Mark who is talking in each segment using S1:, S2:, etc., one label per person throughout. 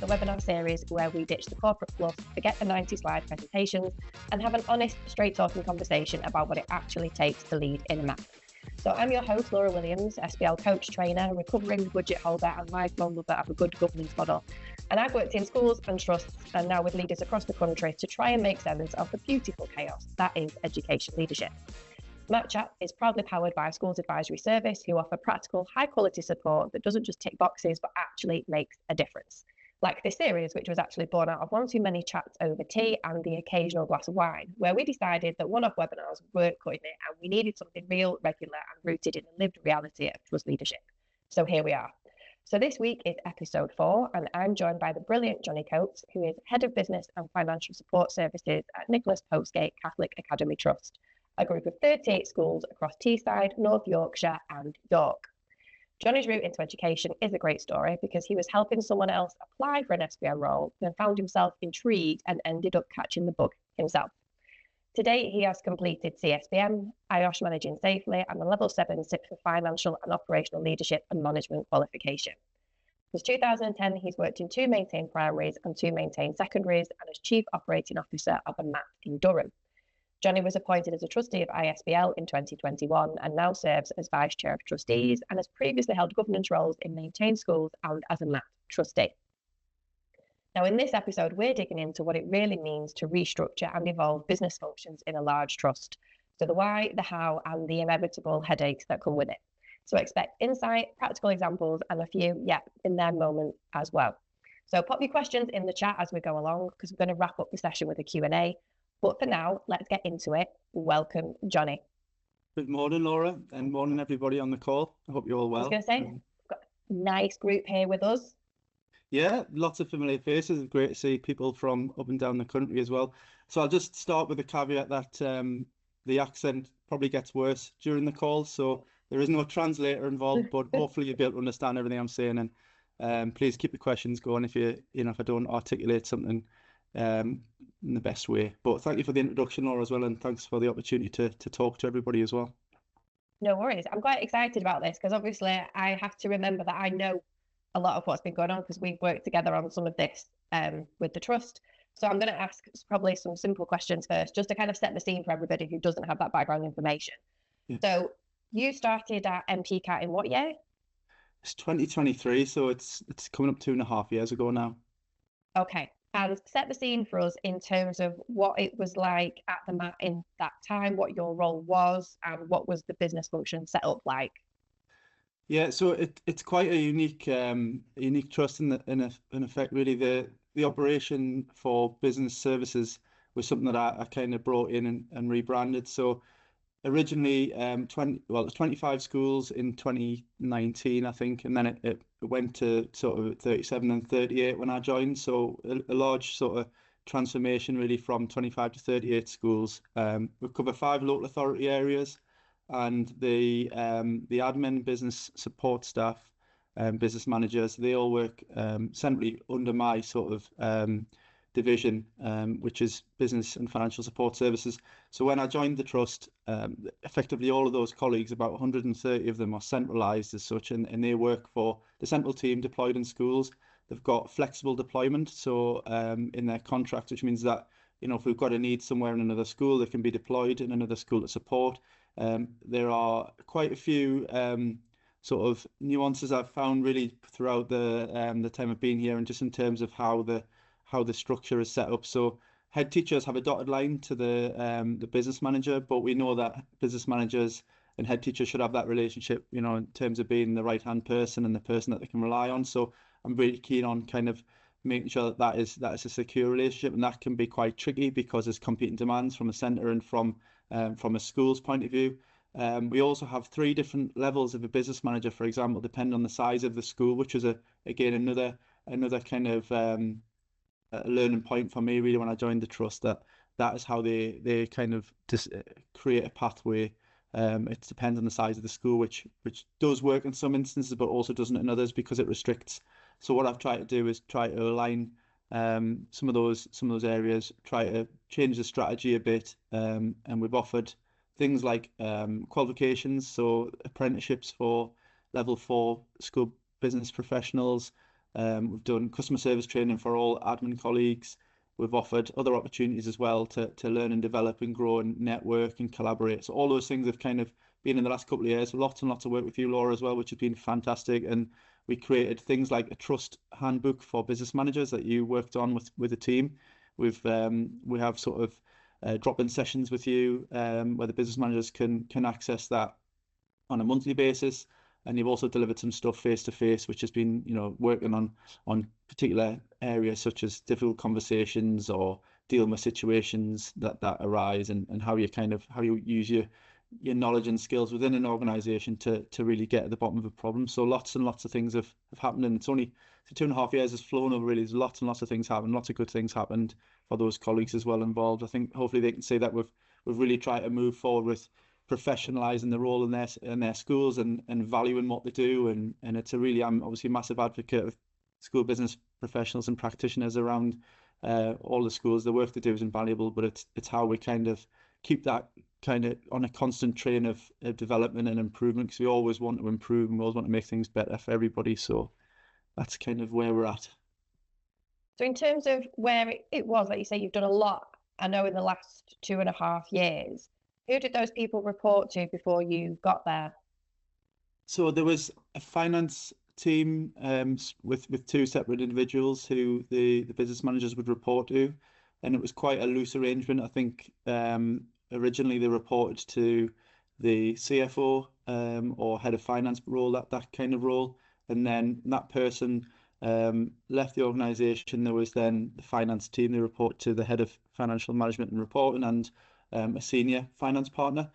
S1: a webinar series where we ditch the corporate fluff, forget the 90-slide presentations, and have an honest, straight-talking conversation about what it actually takes to lead in MAT. So I'm your host, Laura Williams, SBL coach, trainer, recovering budget holder and lifelong lover of a good governance model. And I've worked in schools and trusts and now with leaders across the country to try and make sense of the beautiful chaos that is education leadership. MATChat is proudly powered by a schools advisory service who offer practical, high-quality support that doesn't just tick boxes but actually makes a difference. Like this series, which was actually born out of one too many chats over tea and the occasional glass of wine, where we decided that one-off webinars weren't cutting it and we needed something real, regular and rooted in the lived reality of trust leadership. So here we are. So this week is episode 4 and I'm joined by the brilliant Jonny Coates, who is Head of Business and Financial Support Services at Nicholas Postgate Catholic Academy Trust, a group of 38 schools across Teesside, North Yorkshire and York. Jonny's route into education is a great story because he was helping someone else apply for an SBL role, then found himself intrigued and ended up catching the bug himself. To date, he has completed CSBM, IOSH Managing Safely, and the Level 7 SIP for Financial and Operational Leadership and Management qualification. Since 2010, he's worked in 2 maintained primaries and 2 maintained secondaries and as Chief Operating Officer of a MAT in Durham. Jonny was appointed as a trustee of ISBL in 2021 and now serves as Vice Chair of Trustees and has previously held governance roles in maintained schools and as a MAT trustee. Now, in this episode, we're digging into what it really means to restructure and evolve business functions in a large trust. So the why, the how, and the inevitable headaches that come with it. So expect insight, practical examples, and a few, in their moment as well. So pop your questions in the chat as we go along, because we're going to wrap up the session with a Q&A. But for now, let's get into it. Welcome, Jonny.
S2: Good morning, Laura, and morning, everybody on the call. I hope you're all well.
S1: I was going to say, we've got a nice group here with us.
S2: Yeah, lots of familiar faces. It's great to see people from up and down the country as well. So I'll just start with the caveat that the accent probably gets worse during the call. So there is no translator involved, but hopefully you'll be able to understand everything I'm saying. And please keep the questions going if if I don't articulate something in the best way. But thank you for the introduction, Laura, as well, and thanks for the opportunity to talk to everybody as well.
S1: No worries. I'm quite excited about this because obviously I have to remember that I know a lot of what's been going on because we've worked together on some of this with the trust. So I'm going to ask probably some simple questions first, just to kind of set the scene for everybody who doesn't have that background information. Yeah. So you started at MPCAT in what year?
S2: It's 2023, so it's coming up 2.5 years ago now.
S1: Okay. And set the scene for us in terms of what it was like at the MAT in that time, what your role was, and what was the business function set up like?
S2: Yeah, so it's quite a unique trust in effect. Really, the operation for business services was something that I kind of brought in and rebranded. So originally, it was 25 schools in 2019, I think, and then it went to sort of 37 and 38 when I joined. So a large sort of transformation really from 25 to 38 schools. We cover 5 local authority areas, and the admin, business support staff, business managers, they all work centrally under my sort of division, which is Business and Financial Support Services. So when I joined the trust, effectively all of those colleagues, about 130 of them, are centralised as such, and they work for the central team deployed in schools. They've got flexible deployment, so in their contract, which means that if we've got a need somewhere in another school, they can be deployed in another school to support. There are quite a few sort of nuances I've found really throughout the time I've been here, and just in terms of how the structure is set up. So head teachers have a dotted line to the business manager, but we know that business managers and head teachers should have that relationship, in terms of being the right-hand person and the person that they can rely on. So I'm really keen on kind of making sure that is a secure relationship, and that can be quite tricky because there's competing demands from a centre and from a school's point of view. We also have 3 different levels of a business manager, for example, depending on the size of the school, which is again another kind of a learning point for me really when I joined the trust, that is how they kind of create a pathway. It depends on the size of the school, which does work in some instances but also doesn't in others because it restricts. So what I've tried to do is try to align some of those areas, try to change the strategy a bit, and we've offered things like qualifications, so apprenticeships for level 4 school business professionals, We've done customer service training for all admin colleagues. We've offered other opportunities as well to learn and develop and grow and network and collaborate. So all those things have kind of been in the last couple of years. Lots and lots of work with you, Laura, as well, which has been fantastic. And we created things like a trust handbook for business managers that you worked on with a team. We have sort of drop-in sessions with you where the business managers can access that on a monthly basis. And you've also delivered some stuff face to face, which has been, working on particular areas such as difficult conversations or dealing with situations that arise, and how you use your knowledge and skills within an organization to really get at the bottom of a problem. So lots and lots of things have happened, and it's only 2.5 years has flown over. Really, there's lots and lots of things happened, lots of good things happened for those colleagues as well involved. I think hopefully they can say that we've really tried to move forward with professionalizing the role in their schools and valuing what they do, and I'm obviously a massive advocate of school business professionals and practitioners around all the schools. The work they do is invaluable, but it's how we kind of keep that kind of on a constant train of development and improvement, because we always want to improve and we always want to make things better for everybody. So that's kind of where we're at.
S1: So in terms of where it was, like you say, you've done a lot, I know, in the last 2.5 years. Who did those people report to before you got there?
S2: So there was a finance team with two separate individuals who the business managers would report to, and it was quite a loose arrangement. I think originally they reported to the CFO or head of finance role, that kind of role, and then that person left the organisation. There was then the finance team. They report to the head of financial management and reporting and a senior finance partner.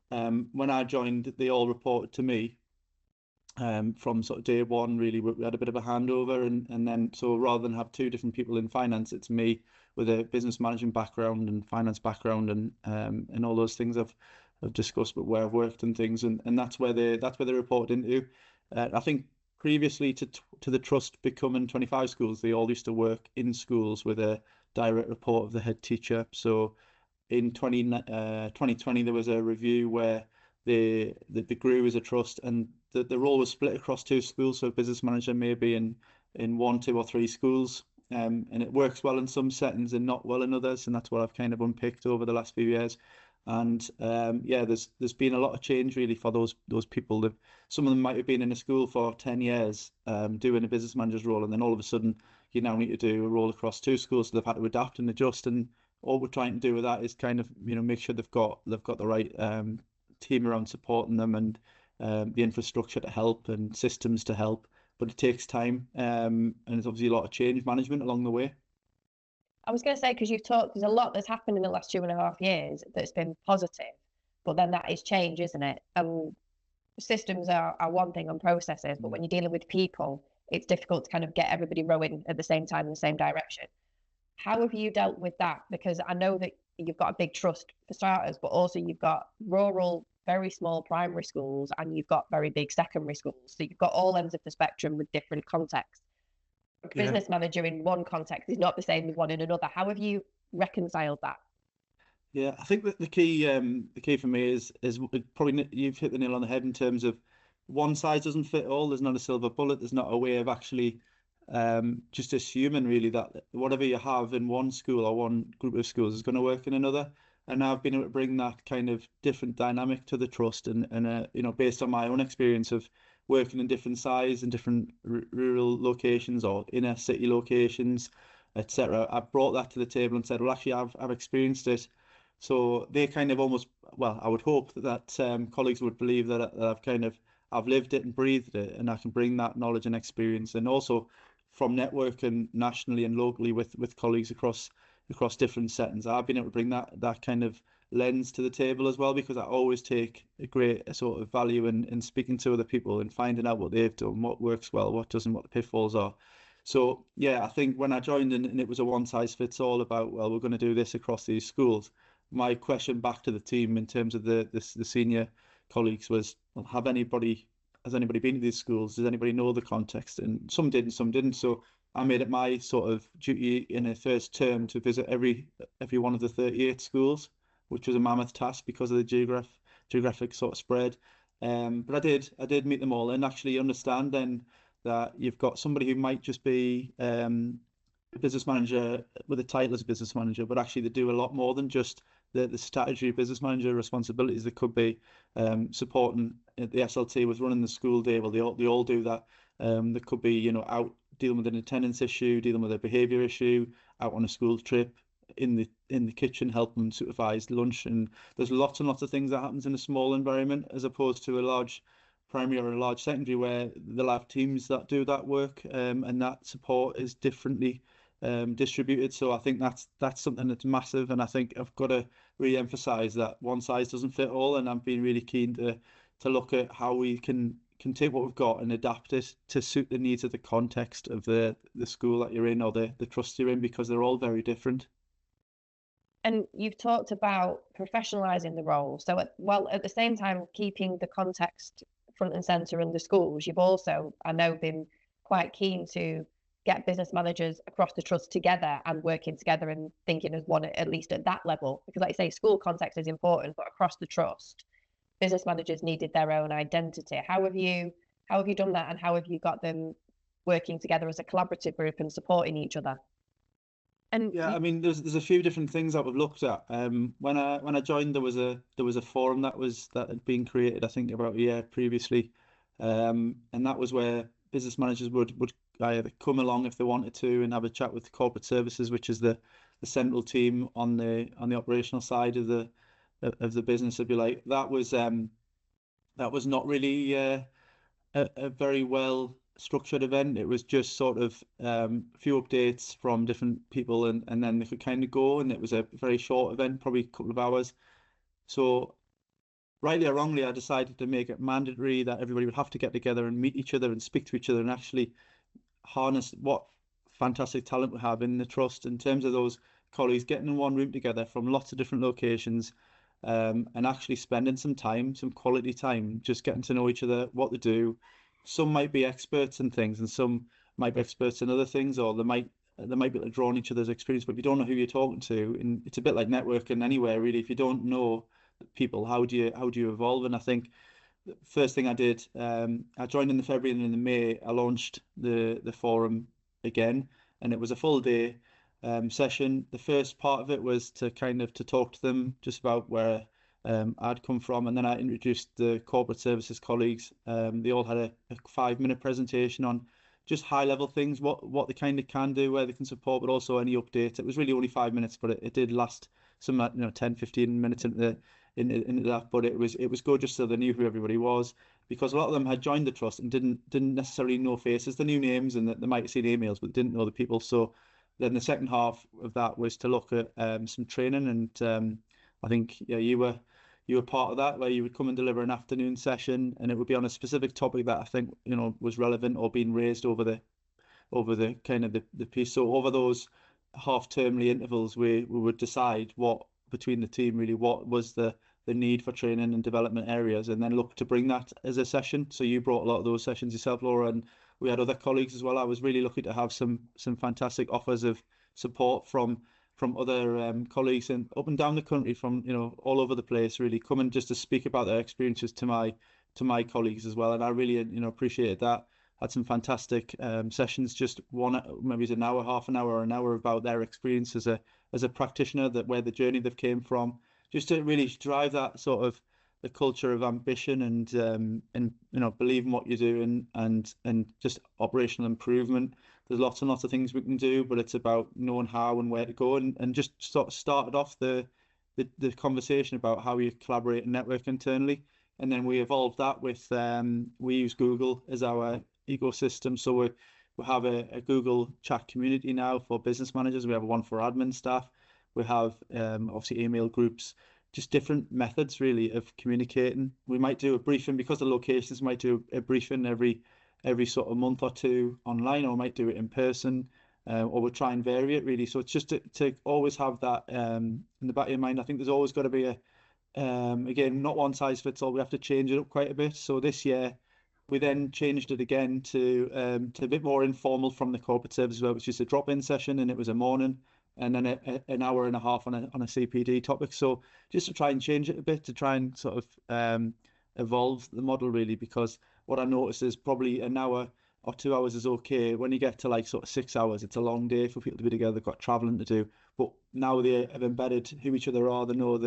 S2: When I joined, they all reported to me from sort of day one. Really, we had a bit of a handover, and then so rather than have two different people in finance, it's me with a business management background and finance background and all those things I've discussed, but where I've worked and things, and that's where they reported into. I think previously to the trust becoming 25 schools, they all used to work in schools with a direct report of the head teacher. So in 2020, there was a review where they grew as a trust, and the role was split across two schools. So a business manager may be in 1, 2, or 3 schools, and it works well in some settings and not well in others. And that's what I've kind of unpicked over the last few years. And there's been a lot of change really for those people. Some of them might have been in a school for 10 years doing a business manager's role, and then all of a sudden you now need to do a role across 2 schools. So they've had to adapt and adjust, and all we're trying to do with that is kind of make sure they've got the right team around supporting them, and the infrastructure to help and systems to help. But it takes time, and there's obviously a lot of change management along the way.
S1: I was going to say, because there's a lot that's happened in the last 2.5 years that's been positive, but then that is change, isn't it? Systems are one thing on processes, but when you're dealing with people, it's difficult to kind of get everybody rowing at the same time in the same direction. How have you dealt with that? Because I know that you've got a big trust for starters, but also you've got rural, very small primary schools, and you've got very big secondary schools. So you've got all ends of the spectrum with different contexts. A business manager in one context is not the same as one in another. How have you reconciled that?
S2: Yeah, I think that the key for me is probably, you've hit the nail on the head in terms of one size doesn't fit all. There's not a silver bullet. There's not a way of actually just assuming really that whatever you have in one school or one group of schools is going to work in another. And I've been able to bring that kind of different dynamic to the trust, and based on my own experience of working in different size and different rural locations or inner city locations, etc. I brought that to the table and said, well, actually, I've experienced it. So they kind of almost, well, I would hope that colleagues would believe that I've lived it and breathed it, and I can bring that knowledge and experience, and also from networking nationally and locally with colleagues across different settings, I've been able to bring that kind of lens to the table as well, because I always take a great sort of value in speaking to other people and finding out what they've done, what works well, what doesn't, what the pitfalls are. So yeah, I think when I joined and it was a one size fits all about, well, we're going to do this across these schools. My question back to the team in terms of the senior colleagues was, well, has anybody been to these schools? Does anybody know the context? And some did and some didn't. So I made it my sort of duty in a first term to visit every one of the 38 schools, which was a mammoth task because of the geographic sort of spread. But I did meet them all and actually understand then that you've got somebody who might just be a business manager with a title as a business manager, but actually they do a lot more than just the statutory business manager responsibilities. They could be supporting the SLT with running the school day. Well, they all do that. There could be, you know, out dealing with an attendance issue, dealing with a behaviour issue, out on a school trip, in the kitchen helping supervise lunch. And there's lots and lots of things that happens in a small environment as opposed to a large primary or a large secondary where they'll have teams that do that work, and that support is differently distributed. So I think that's something that's massive, and I think I've got to re-emphasize that one size doesn't fit all, and I'm being really keen to look at how we can take what we've got and adapt it to suit the needs of the context of the school that you're in or the trust you're in, because they're all very different.
S1: And you've talked about professionalizing the role. So at the same time, keeping the context front and center in the schools, you've also, I know, been quite keen to get business managers across the trust together and working together and thinking as one, at least at that level. Because like you say, school context is important, but across the trust, business managers needed their own identity. How have you done that, and how have you got them working together as a collaborative group and supporting each other?
S2: And yeah, I mean, there's a few different things that we've looked at. When I joined, there was a forum that had been created, I think, about a year previously, and that was where business managers would either come along if they wanted to and have a chat with corporate services, which is the central team on the operational side of the business, if you like. That was not really a very well structured event. It was just sort of a few updates from different people, and then they could kind of go, and it was a very short event, probably a couple of hours. So rightly or wrongly, I decided to make it mandatory that everybody would have to get together and meet each other and speak to each other and actually harness what fantastic talent we have in the trust in terms of those colleagues getting in one room together from lots of different locations, and actually spending some time, some quality time, just getting to know each other, what they do. Some might be experts in things, and some might be experts in other things, or they might be able to draw on each other's experience. But if you don't know who you're talking to, and it's a bit like networking anywhere, really. If you don't know people, how do you evolve? And I think the first thing I did, I joined in the February, and in the May I launched the forum again, and it was a full day session. The first part of it was to talk to them just about where I'd come from, and then I introduced the corporate services colleagues. They all had a 5-minute presentation on just high level things, what they kind of can do, where they can support, but also any updates. It was really only 5 minutes, but it did last some 10, 15 minutes into that. But it was good just so they knew who everybody was, because a lot of them had joined the trust and didn't necessarily know faces. They knew names, and they might have seen emails, but didn't know the people. So then the second half of that was to look at some training, and I think you were part of that, where you would come and deliver an afternoon session, and it would be on a specific topic that I think was relevant or being raised over the kind of the piece. So over those half-termly intervals, we would decide what between the team really what was the need for training and development areas, and then look to bring that as a session. So you brought a lot of those sessions yourself, Laura, and we had other colleagues as well. I was really lucky to have some fantastic offers of support from other colleagues and up and down the country, from all over the place, really coming just to speak about their experiences to my colleagues as well. And I really appreciated that. Had some fantastic sessions, just one, maybe it's an hour, half an hour, or an hour, about their experience as a practitioner, that where the journey they've came from, just to really drive that sort of the culture of ambition and believe in what you do, and just operational improvement. There's lots and lots of things we can do, but it's about knowing how and where to go, and just sort of started off the conversation about how you collaborate and network internally, and then we evolved that with we use Google as our ecosystem. So we have a Google chat community now for business managers. We have one for admin staff. We have obviously email groups, just different methods really of communicating. We might do a briefing, because the locations might do a briefing every sort of month or two online, or might do it in person, or we'll try and vary it really. So it's just to always have that in the back of your mind. I think there's always got to be again, not one size fits all. We have to change it up quite a bit. So this year we then changed it again to a bit more informal from the corporate services, which is a drop-in session, and it was a morning, and then an hour and a half on a CPD topic. So just to try and change it a bit, to try and sort of evolve the model really, because what I noticed is probably an hour or 2 hours is okay. When you get to like sort of 6 hours, it's a long day for people to be together. They've got traveling to do. But now they have embedded who each other are. They know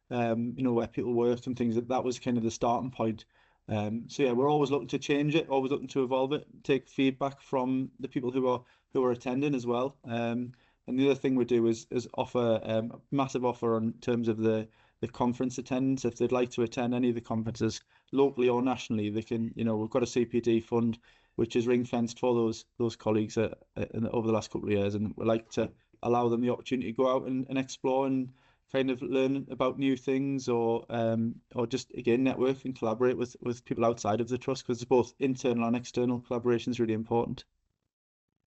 S2: where people work and things. That was kind of the starting point. So yeah, we're always looking to change it, always looking to evolve it, take feedback from the people who are attending as well. And the other thing we do is offer a massive offer in terms of the conference attendance. If they'd like to attend any of the conferences locally or nationally, they can. We've got a CPD fund which is ring fenced for those colleagues over the last couple of years, and we like to allow them the opportunity to go out and explore and kind of learn about new things, or just again network and collaborate with people outside of the trust, because both internal and external collaboration is really important.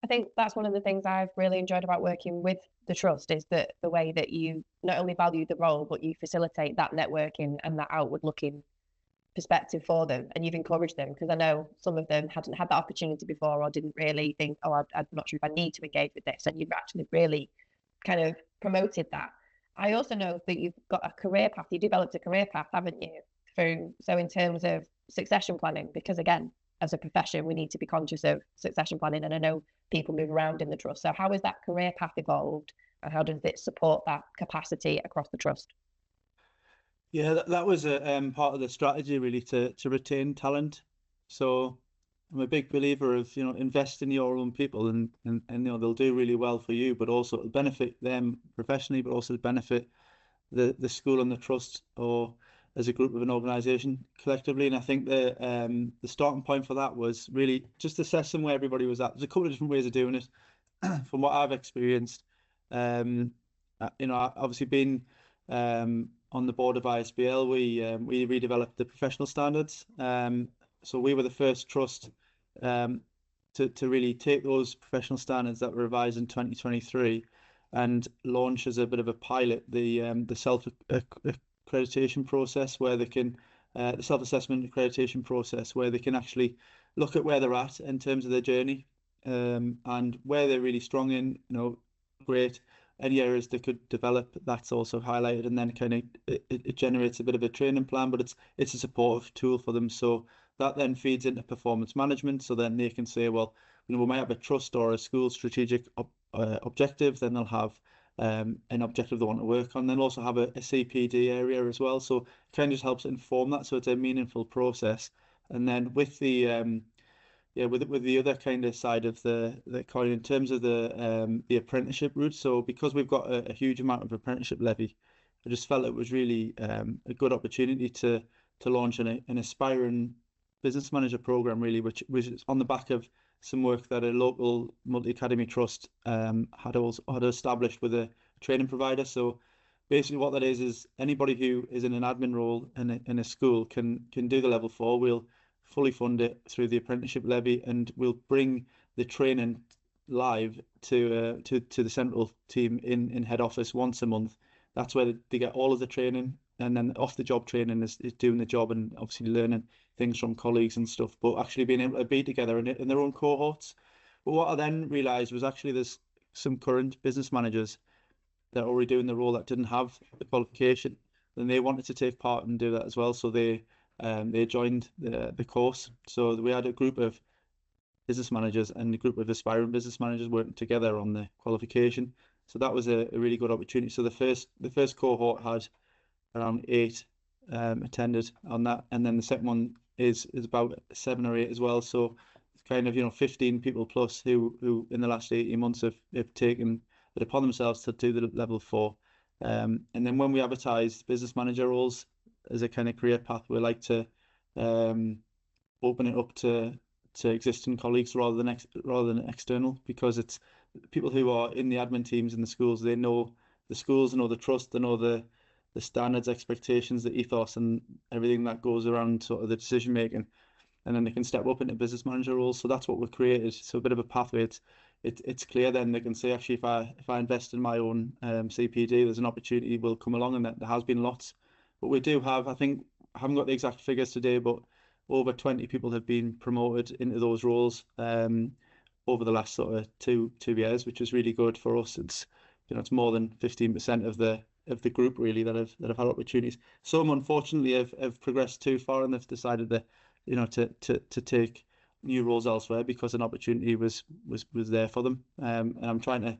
S1: I think that's one of the things I've really enjoyed about working with the trust, is that the way that you not only value the role, but you facilitate that networking and that outward looking perspective for them, and you've encouraged them, because I know some of them hadn't had that opportunity before, or didn't really think, oh, I'm not sure if I need to engage with this, and you've actually really kind of promoted that. I also know that you've got a career path, you developed a career path, haven't you, so in terms of succession planning, because again, as a profession, we need to be conscious of succession planning, and I know people move around in the trust. So how has that career path evolved, and how does it support that capacity across the trust?
S2: Yeah, that was a part of the strategy, really, to retain talent. So I'm a big believer of, invest in your own people, and they'll do really well for you, but also it'll benefit them professionally, but also benefit the school and the trust, or as a group of an organisation collectively. And I think the starting point for that was really just assessing where everybody was at. There's a couple of different ways of doing it. From what I've experienced, obviously being on the board of ISBL, we redeveloped the professional standards. So we were the first trust to really take those professional standards that were revised in 2023 and launch as a bit of a pilot the self accreditation process, where they can the self-assessment accreditation process, where they can actually look at where they're at in terms of their journey, and where they're really strong in, great. Any areas they could develop, that's also highlighted, and then kind of it generates a bit of a training plan, but it's a supportive tool for them. So that then feeds into performance management. So then they can say, well, we might have a trust or a school strategic objective, then they'll have an objective they want to work on. They'll also have a CPD area as well. So it kind of just helps inform that, so it's a meaningful process. And then with the with the other kind of side of the coin, in terms of the apprenticeship route. So because we've got a huge amount of apprenticeship levy, I just felt it was really a good opportunity to launch an aspiring business manager program, really, which was on the back of some work that a local multi-academy trust had established with a training provider. So basically what that is anybody who is in an admin role in a school can do the level 4. We'll fully fund it through the apprenticeship levy, and we'll bring the training live to the central team in head office once a month. That's where they get all of the training, and then off the job training is doing the job and obviously learning things from colleagues and stuff, but actually being able to be together in their own cohorts. But what I then realised was actually there's some current business managers that are already doing the role that didn't have the qualification, and they wanted to take part and do that as well. So they joined the course. So we had a group of business managers and a group of aspiring business managers working together on the qualification. So that was a really good opportunity. So the first cohort had around 8 attended on that, and then the second one is about 7 or 8 as well. So it's kind of 15 people plus who in the last 18 months have taken it upon themselves to do the level 4. And then when we advertise business manager roles as a kind of career path, we like to open it up to existing colleagues rather than external, because it's people who are in the admin teams in the schools. They know the schools, they know the trust, they know the standards, expectations, the ethos, and everything that goes around sort of the decision making, and then they can step up into business manager roles. So that's what we've created. So a bit of a pathway. It's clear then they can say, actually, if I invest in my own CPD, there's an opportunity will come along, and that there has been lots. But we do have, I think, I haven't got the exact figures today, but over 20 people have been promoted into those roles over the last sort of two years, which is really good for us. It's it's more than 15% of the group really that have had opportunities. Some unfortunately have progressed too far, and they've decided that to take new roles elsewhere because an opportunity was there for them. And I'm trying to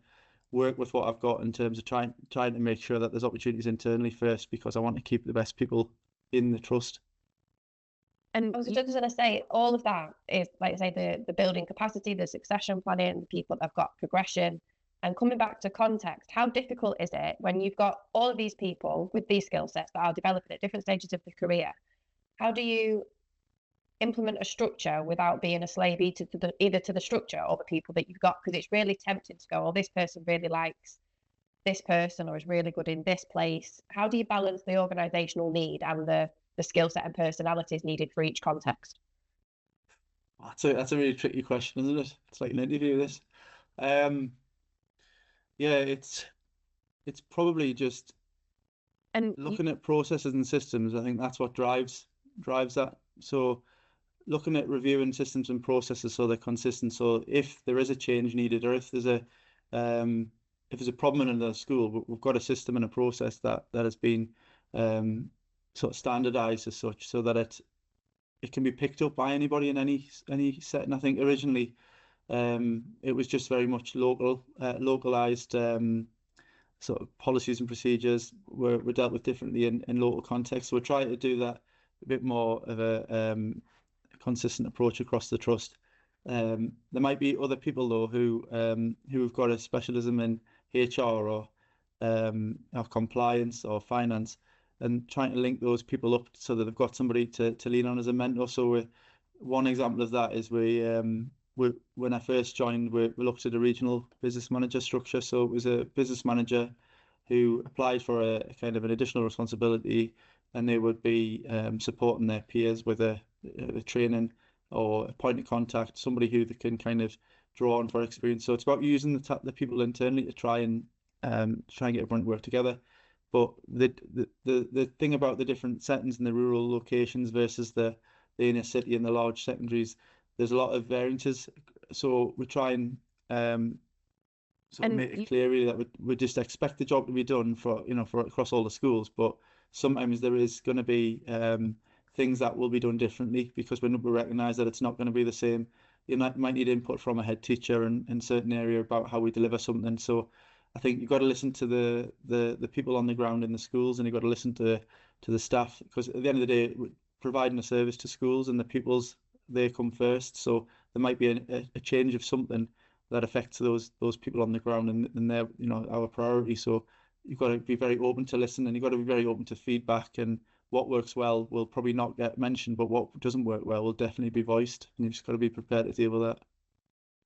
S2: work with what I've got in terms of trying to make sure that there's opportunities internally first, because I want to keep the best people in the trust.
S1: And I was just going to say, all of that is, like I say, the building capacity, the succession planning, the people that have got progression. And coming back to context, how difficult is it when you've got all of these people with these skill sets that are developing at different stages of their career? How do you implement a structure without being a slave either to the structure or the people that you've got? Because it's really tempting to go, oh, this person really likes this person or is really good in this place. How do you balance the organisational need and the skill set and personalities needed for each context?
S2: That's a really tricky question, isn't it? It's like an interview, this. Yeah, it's probably just looking at processes and systems. I think that's what drives that. So looking at reviewing systems and processes so they're consistent. So if there is a change needed, or if there's a problem in the school, we've got a system and a process that has been sort of standardized as such, so that it can be picked up by anybody in any setting. I think originally it was just very much localized sort of policies and procedures were dealt with differently in local contexts. So we're trying to do that a bit more of a consistent approach across the trust. There might be other people though who've got a specialism in HR or compliance or finance, and trying to link those people up so that they've got somebody to lean on as a mentor. So one example of that is when I first joined, we looked at a regional business manager structure. So it was a business manager who applied for a kind of an additional responsibility, and they would be supporting their peers with a training or a point of contact, somebody who they can kind of draw on for experience. So it's about using the people internally to try and get everyone to work together. But the thing about the different settings in the rural locations versus the inner city and the large secondaries, there's a lot of variances. So we try and sort of make it clear really that we just expect the job to be done for across all the schools. But sometimes there is going to be things that will be done differently, because we recognise that it's not going to be the same. You might need input from a head teacher in certain area about how we deliver something. So I think you've got to listen to the people on the ground in the schools, and you've got to listen to the staff, because at the end of the day, providing a service to schools and the pupils, they come first. So there might be a change of something that affects those people on the ground, and they're our priority. So you've got to be very open to listen, and you've got to be very open to feedback. And what works well will probably not get mentioned, but what doesn't work well will definitely be voiced, and you've just got to be prepared to deal with that.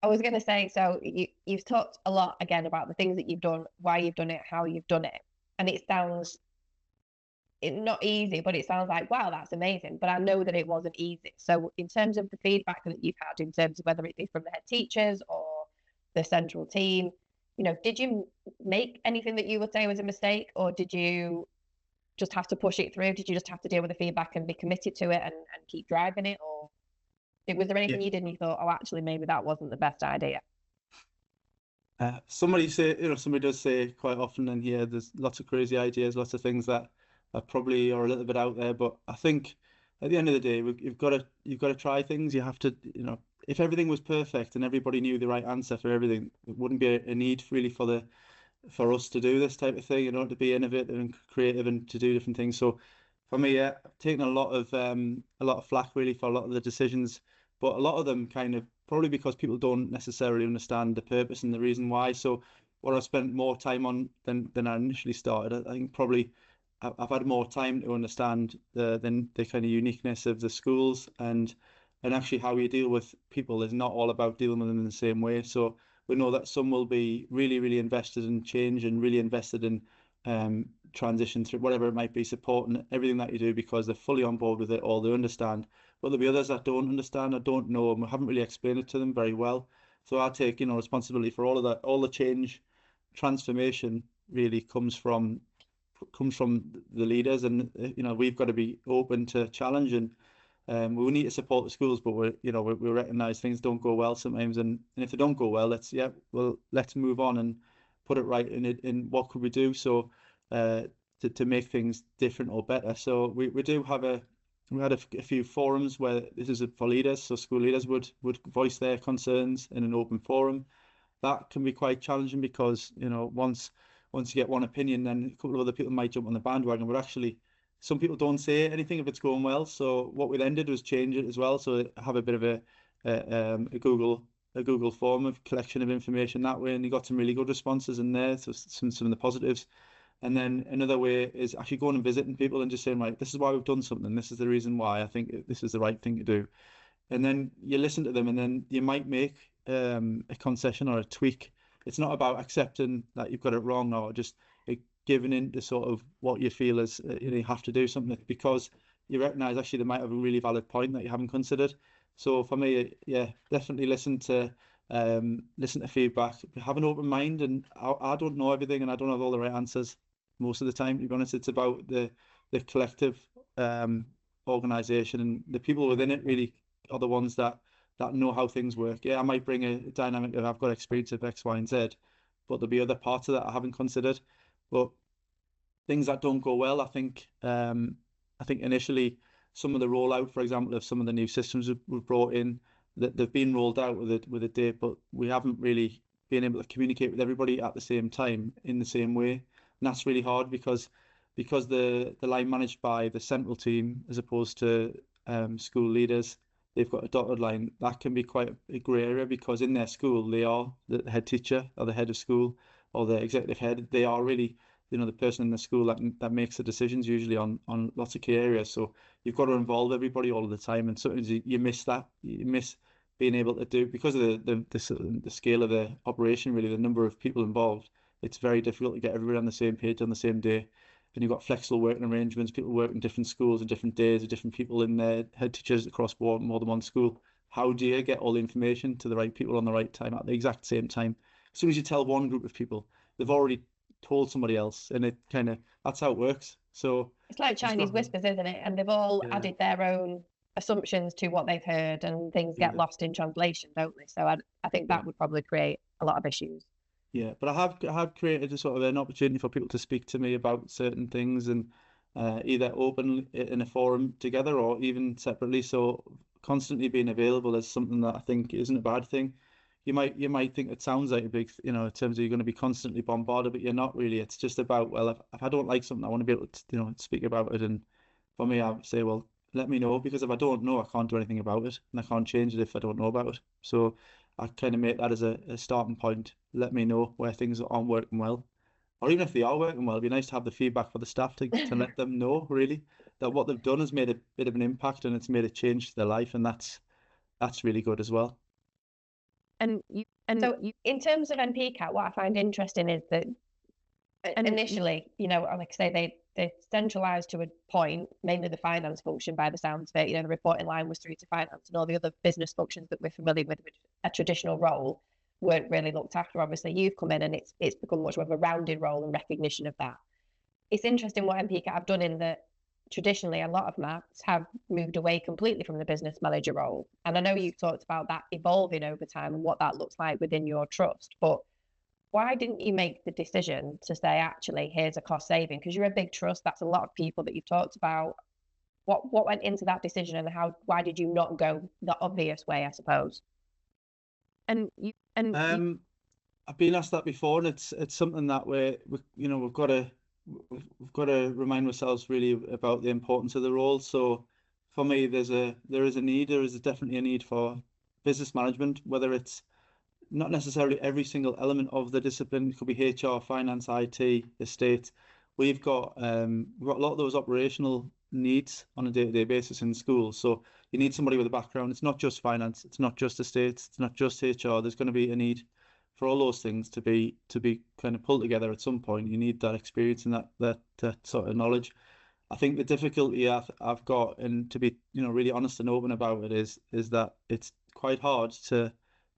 S1: I was going to say, so you've talked a lot again about the things that you've done, why you've done it, how you've done it, and it sounds not easy, but it sounds like, wow, that's amazing. But I know that it wasn't easy. So in terms of the feedback that you've had, in terms of whether it be from the head teachers or the central team, did you make anything that you would say was a mistake, or did you just have to push it through? Did you just have to deal with the feedback and be committed to it and keep driving it? Or was there anything you did and you thought, oh, actually, maybe that wasn't the best idea?
S2: Somebody does say quite often in here, there's lots of crazy ideas, lots of things that probably are a little bit out there. But I think at the end of the day, you've got to try things. You have to, if everything was perfect and everybody knew the right answer for everything, it wouldn't be a need really for us to do this type of thing, to be innovative and creative and to do different things. So for me, I've taken a lot of flack really for a lot of the decisions, but a lot of them kind of probably because people don't necessarily understand the purpose and the reason why. So what I've spent more time on than I initially started, I think probably I've had more time to understand the kind of uniqueness of the schools, and actually how you deal with people is not all about dealing with them in the same way. So we know that some will be really, really invested in change and really invested in transition through whatever it might be, supporting everything that you do because they're fully on board with it or they understand. But there'll be others that don't understand or don't know, and we haven't really explained it to them very well. So I take responsibility for all of that. All the change, transformation really comes from the leaders, and we've got to be open to challenge, and we need to support the schools, but we recognise things don't go well sometimes, and if they don't go well, let's move on and put it right in what could we do to make things different or better. So we do have a we had a few forums where this is for leaders, so school leaders would voice their concerns in an open forum. That can be quite challenging because, you know, once you get one opinion, then a couple of other people might jump on the bandwagon. But actually, some people don't say anything if it's going well. So what we then did was change it as well. So have a bit of a Google form of collection of information that way, and you got some really good responses in there. So some of the positives. And then another way is actually going and visiting people and just saying, right, this is why we've done something. This is the reason why I think this is the right thing to do. And then you listen to them, and then you might make a concession or a tweak. It's not about accepting that you've got it wrong or just giving in to sort of what you feel is you have to do something because you recognise actually they might have a really valid point that you haven't considered. So for me, yeah, definitely listen to feedback, have an open mind, and I don't know everything and I don't have all the right answers most of the time. To be honest, it's about the collective organisation, and the people within it really are the ones that know how things work. Yeah, I might bring a dynamic of I've got experience of X, Y, and Z, but there'll be other parts of that I haven't considered. But things that don't go well, I think initially some of the rollout, for example, of some of the new systems we've brought in, that they've been rolled out with a date, but we haven't really been able to communicate with everybody at the same time in the same way. And that's really hard because the line managed by the central team as opposed to school leaders, they've got a dotted line. That can be quite a grey area because in their school, they are the head teacher or the head of school or the executive head. They are really, you know, the person in the school that makes the decisions usually on lots of key areas. So you've got to involve everybody all of the time, and sometimes you miss that. You miss being able to do because of the scale of the operation, really, the number of people involved. It's very difficult to get everybody on the same page on the same day. And you've got flexible working arrangements, people work in different schools and different days, with different people in there, head teachers across more than one school. How do you get all the information to the right people on the right time at the exact same time? As soon as you tell one group of people, they've already told somebody else, and it kind of that's how it works. So
S1: it's like Chinese whispers, isn't it? And they've all added their own assumptions to what they've heard, and things get lost in translation, don't they? So I think that would probably create a lot of issues.
S2: Yeah, but I have created a sort of an opportunity for people to speak to me about certain things, and either openly in a forum together or even separately. So constantly being available is something that I think isn't a bad thing. You might think it sounds like a big, you know, in terms of you're going to be constantly bombarded, but you're not really. It's just about, well, if I don't like something, I want to be able to, you know, speak about it. And for me, I would say, well, let me know, because if I don't know, I can't do anything about it, and I can't change it if I don't know about it. So I kind of make that as a starting point. Let me know where things aren't working well, or even if they are working well, it'd be nice to have the feedback for the staff to let them know really that what they've done has made a bit of an impact and it's made a change to their life, and that's really good as well.
S1: So in terms of MPCAT, what I find interesting is that initially, you know, like I say, they centralised to a point, mainly the finance function by the sounds of it. You know, the reporting line was through to finance, and all the other business functions that we're familiar with a traditional role weren't really looked after. Obviously, you've come in and it's become much more of a rounded role and recognition of that. It's interesting what MPCAT have done in that traditionally a lot of MATs have moved away completely from the business manager role. And I know you talked about that evolving over time and what that looks like within your trust, but why didn't you make the decision to say, actually, here's a cost saving? Because you're a big trust, that's a lot of people that you've talked about. What went into that decision, and why did you not go the obvious way, I suppose?
S2: I've been asked that before, and it's something that we've got to remind ourselves really about the importance of the role. So for me, there is definitely a need for business management, whether it's not necessarily every single element of the discipline. It could be HR, finance, IT, estate. We've got a lot of those operational needs on a day-to-day basis in schools. So you need somebody with a background. It's not just finance. It's not just estates. It's not just HR. There's going to be a need for all those things to be kind of pulled together at some point. You need that experience and that sort of knowledge. I think the difficulty I've got, and to be really honest and open about it, is that it's quite hard to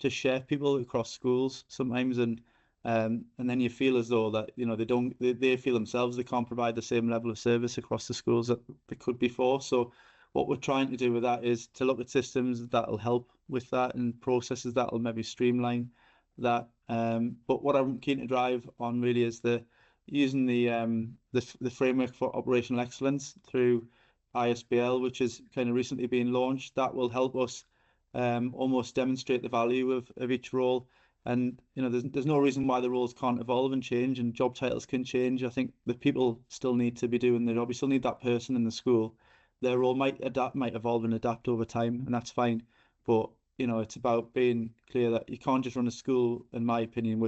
S2: share people across schools sometimes, and then you feel as though that they feel themselves they can't provide the same level of service across the schools that they could before. So what we're trying to do with that is to look at systems that'll help with that and processes that'll maybe streamline that. But what I'm keen to drive on really is using the framework for operational excellence through ISBL, which is kind of recently been launched. That will help us almost demonstrate the value of each role. And there's no reason why the roles can't evolve and change, and job titles can change. I think the people still need to be doing their job. You still need that person in the school. Their role might adapt, might evolve and adapt over time, and that's fine. But it's about being clear that you can't just run a school, in my opinion,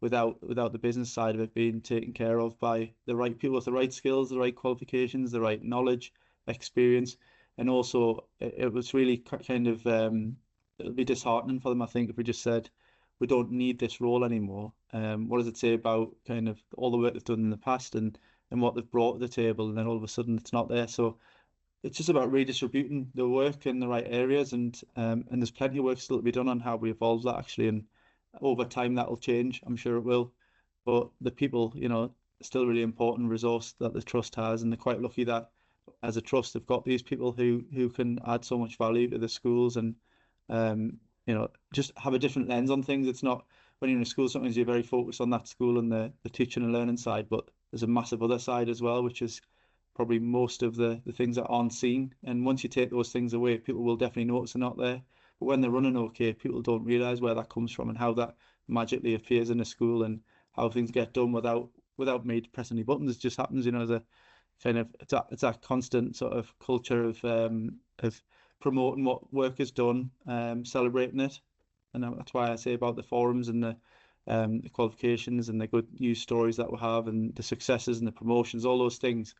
S2: without the business side of it being taken care of by the right people with the right skills, the right qualifications, the right knowledge, experience. And also, it was really kind of it'll be disheartening for them, I think, if we just said we don't need this role anymore. What does it say about kind of all the work they've done in the past and what they've brought to the table, and then all of a sudden it's not there? So it's just about redistributing the work in the right areas, and there's plenty of work still to be done on how we evolve that, actually. And over time that'll change, I'm sure it will. But the people, still a really important resource that the trust has, and they're quite lucky that as a trust they've got these people who can add so much value to the schools, and just have a different lens on things. It's not, when you're in a school, sometimes you're very focused on that school and the teaching and learning side, but there's a massive other side as well, which is probably most of the things that aren't seen. And once you take those things away, people will definitely notice they're not there. But when they're running okay, people don't realise where that comes from and how that magically appears in a school, and how things get done without me pressing any buttons. It just happens, as a kind of, it's a constant sort of culture of promoting what work is done, celebrating it. And that's why I say about the forums and the qualifications and the good news stories that we have, and the successes and the promotions, all those things.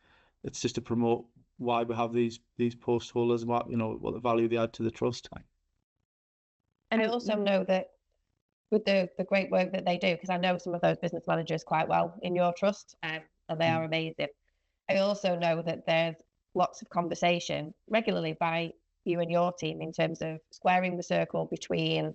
S2: It's just to promote why we have these post holders, and what the value they add to the trust.
S1: And I also know that with the great work that they do, because I know some of those business managers quite well in your trust, and they are amazing. I also know that there's lots of conversation regularly by you and your team in terms of squaring the circle between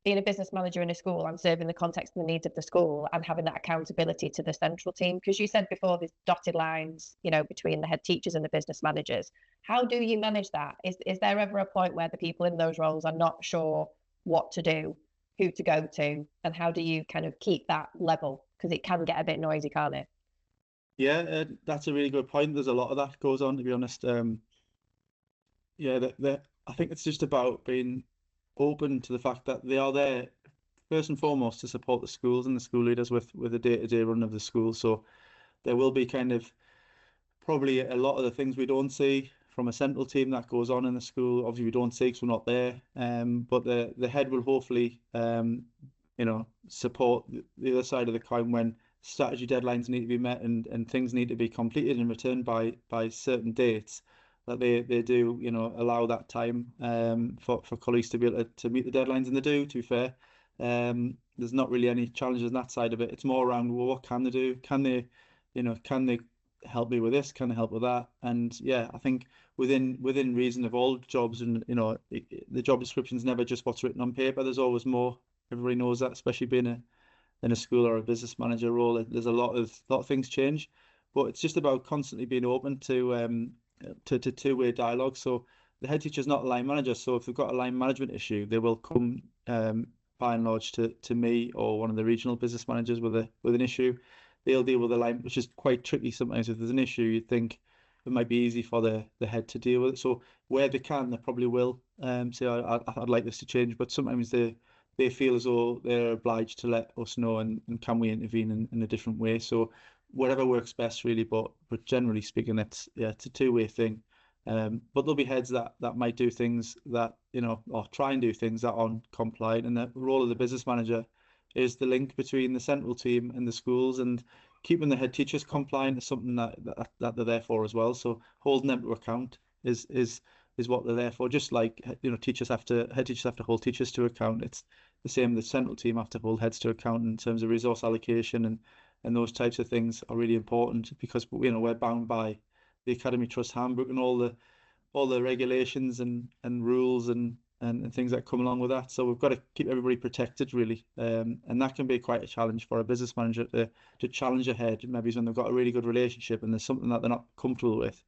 S1: being a business manager in a school and serving the context and the needs of the school, and having that accountability to the central team. Because you said before, there's dotted lines, between the head teachers and the business managers. How do you manage that? Is there ever a point where the people in those roles are not sure what to do, who to go to, and how do you kind of keep that level? Because it can get a bit noisy, can't it?
S2: Yeah, that's a really good point. There's a lot of that goes on, to be honest. I think it's just about being open to the fact that they are there first and foremost to support the schools and the school leaders with the day-to-day run of the school. So there will be kind of probably a lot of the things we don't see from a central team that goes on in the school. Obviously we don't see because we're not there. But the head will hopefully support the other side of the coin when strategy deadlines need to be met, and things need to be completed and returned by certain dates, that they do allow that time for colleagues to be able to meet the deadlines, and they do, to be fair. There's not really any challenges on that side of it. It's more around, well, what can they do? Can they help me with this? Can they help with that? And yeah, I think within reason of all jobs, and the job description is never just what's written on paper. There's always more. Everybody knows that, especially being in a school or a business manager role. There's a lot of things change, but it's just about constantly being open to two-way dialogue. So the head teacher is not a line manager, so if they've got a line management issue, they will come by and large to me or one of the regional business managers with an issue. They'll deal with the line, which is quite tricky sometimes. If there's an issue, you'd think it might be easy for the head to deal with it. So where they can, they probably will say, I'd like this to change, but sometimes they feel as though they're obliged to let us know, and can we intervene in a different way. So whatever works best, really, but generally speaking, it's a two-way thing. But there'll be heads that might do things that or try and do things that aren't compliant, and the role of the business manager is the link between the central team and the schools, and keeping the head teachers compliant is something that they're there for as well. So holding them to account is what they're there for. Just like head teachers have to hold teachers to account. It's the same. The central team have to hold heads to account in terms of resource allocation, and those types of things are really important, because we're bound by the Academy Trust Handbook and all the regulations and rules and things that come along with that. So we've got to keep everybody protected, really, and that can be quite a challenge for a business manager to challenge ahead. Maybe when they've got a really good relationship and there's something that they're not comfortable with,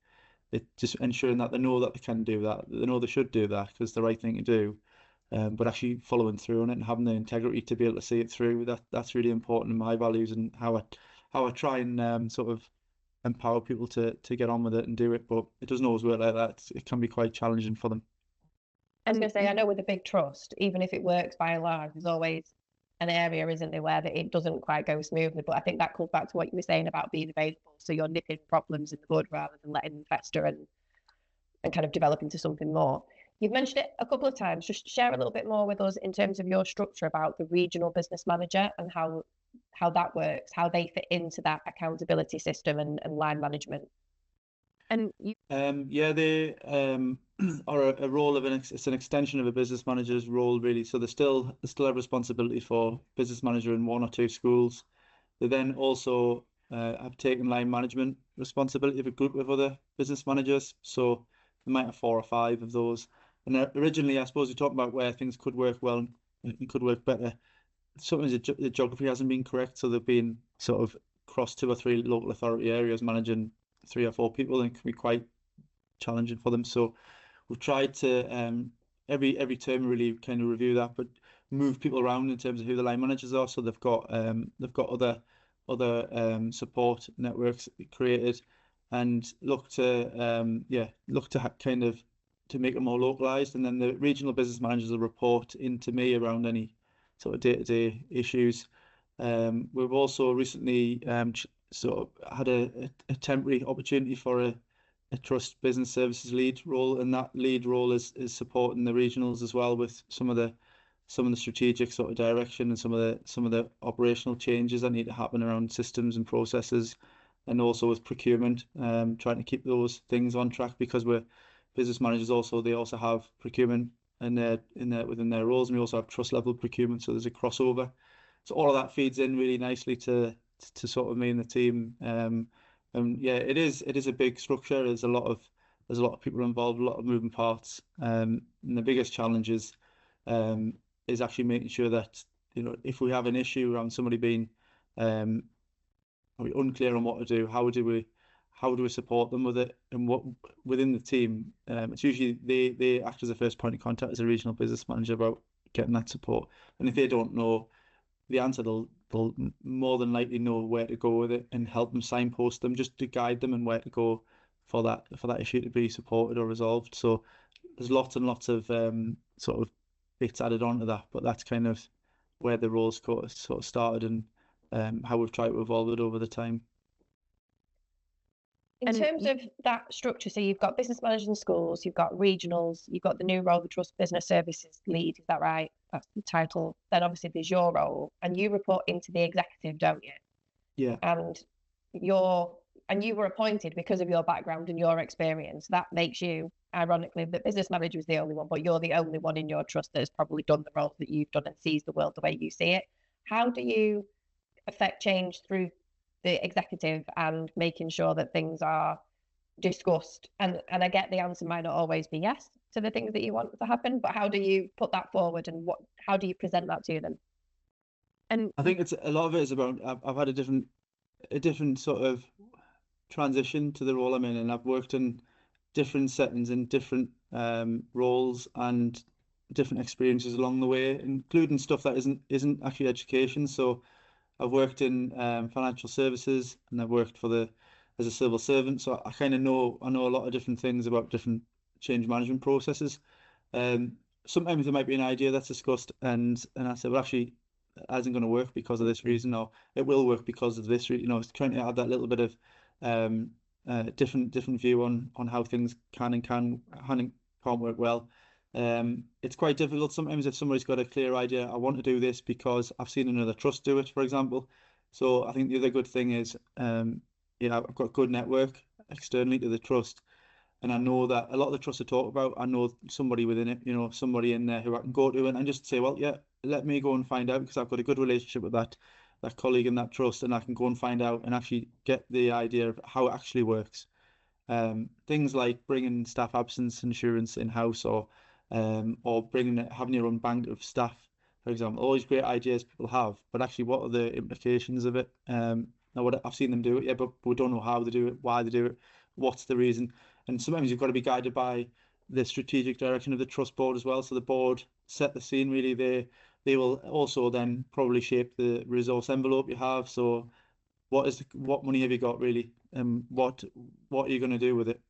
S2: it just ensuring that they know that they can do that, they know they should do that because it's the right thing to do. But actually following through on it and having the integrity to be able to see it through, that's really important in my values, and how I try and sort of empower people to get on with it and do it. But it doesn't always work like that. It can be quite challenging for them.
S1: I was going to say, I know with a big trust, even if it works by and large, there's always an area, isn't there, where that it doesn't quite go smoothly. But I think that comes back to what you were saying about being available. So you're nipping problems in the bud rather than letting them fester and kind of develop into something more. You've mentioned it a couple of times. Just share a little bit more with us in terms of your structure about the regional business manager and how that works, how they fit into that accountability system and line management. And you,
S2: yeah, they are a role of it's an extension of a business manager's role, really. So they still have responsibility for business manager in one or two schools. They then also have taken line management responsibility of a group of other business managers. So they might have 4 or 5 of those. And originally, I suppose we talked about where things could work well and could work better. Sometimes the geography hasn't been correct, so they've been sort of across 2 or 3 local authority areas managing 3 or 4 people, and it can be quite challenging for them. So we've tried to every term really kind of review that, but move people around in terms of who the line managers are. So they've got other support networks created, and look to kind of to make it more localized. And then the regional business managers will report into me around any sort of day-to-day issues. We've also recently sort of had a temporary opportunity for a trust business services lead role, and that lead role is supporting the regionals as well with some of the strategic sort of direction and some of the operational changes that need to happen around systems and processes, and also with procurement, trying to keep those things on track, because we're business managers they also have procurement within their roles, and we also have trust level procurement, so there's a crossover. So all of that feeds in really nicely to sort of me and the team. And yeah, it is a big structure. There's a lot of people involved, a lot of moving parts. And the biggest challenge is actually making sure that, if we have an issue around somebody being unclear on what to do, how do we support them with it, and what within the team, it's usually they act as a first point of contact as a regional business manager about getting that support. And if they don't know the answer, they'll more than likely know where to go with it and help them, signpost them, just to guide them and where to go for that issue to be supported or resolved. So there's lots and lots of sort of bits added onto that, but that's kind of where the roles sort of started, and how we've tried to evolve it over the time.
S1: In terms of that structure, so you've got business managers in schools, you've got regionals, you've got the new role, the Trust Business Services Lead, is that right? That's the title. Then obviously there's your role, and you report into the executive, don't you?
S2: Yeah.
S1: And you were appointed because of your background and your experience. That makes you, ironically, the business manager is the only one, but you're the only one in your trust that has probably done the role that you've done and sees the world the way you see it. How do you affect change through the executive and making sure that things are discussed? And I get the answer might not always be yes to the things that you want to happen, but how do you put that forward, and how do you present that to them?
S2: And I think a lot of it is about, I've had a different sort of transition to the role I'm in, and I've worked in different settings and different roles and different experiences along the way, including stuff that isn't actually education. So I've worked in financial services, and I've worked as a civil servant. So I kind of know a lot of different things about different change management processes. Sometimes there might be an idea that's discussed, and I say, well, actually, it isn't going to work because of this reason, or it will work because of this. It's trying to add that little bit of different view on how things can and can't work well. It's quite difficult sometimes if somebody's got a clear idea. I want to do this because I've seen another trust do it, for example. So I think the other good thing is, I've got a good network externally to the trust, and I know that a lot of the trusts I talk about, I know somebody within it, somebody in there who I can go to and just say, well, yeah, let me go and find out, because I've got a good relationship with that colleague in that trust, and I can go and find out and actually get the idea of how it actually works. Things like bringing staff absence insurance in-house, or having your own bank of staff, for example. All these great ideas people have, but actually, what are the implications of it? Now, I've seen them do it, yeah, but we don't know how they do it, why they do it, what's the reason. And sometimes you've got to be guided by the strategic direction of the trust board as well. So the board set the scene, really. They will also then probably shape the resource envelope you have. So what money have you got, really? what you're going to do with it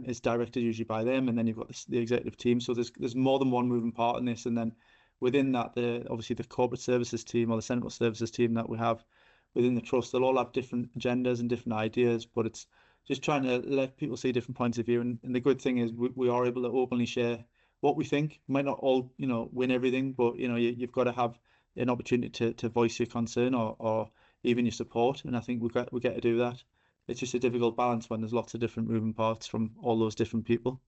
S2: is directed usually by them, and then you've got the executive team. So there's more than one moving part in this, and then within that, obviously the corporate services team or the central services team that we have within the trust, they'll all have different agendas and different ideas, but it's just trying to let people see different points of view. And the good thing is we are able to openly share what we think. Might not all, win everything, but you've got to have an opportunity to voice your concern or even your support. And I think we get to do that. It's just a difficult balance when there's lots of different moving parts from all those different people.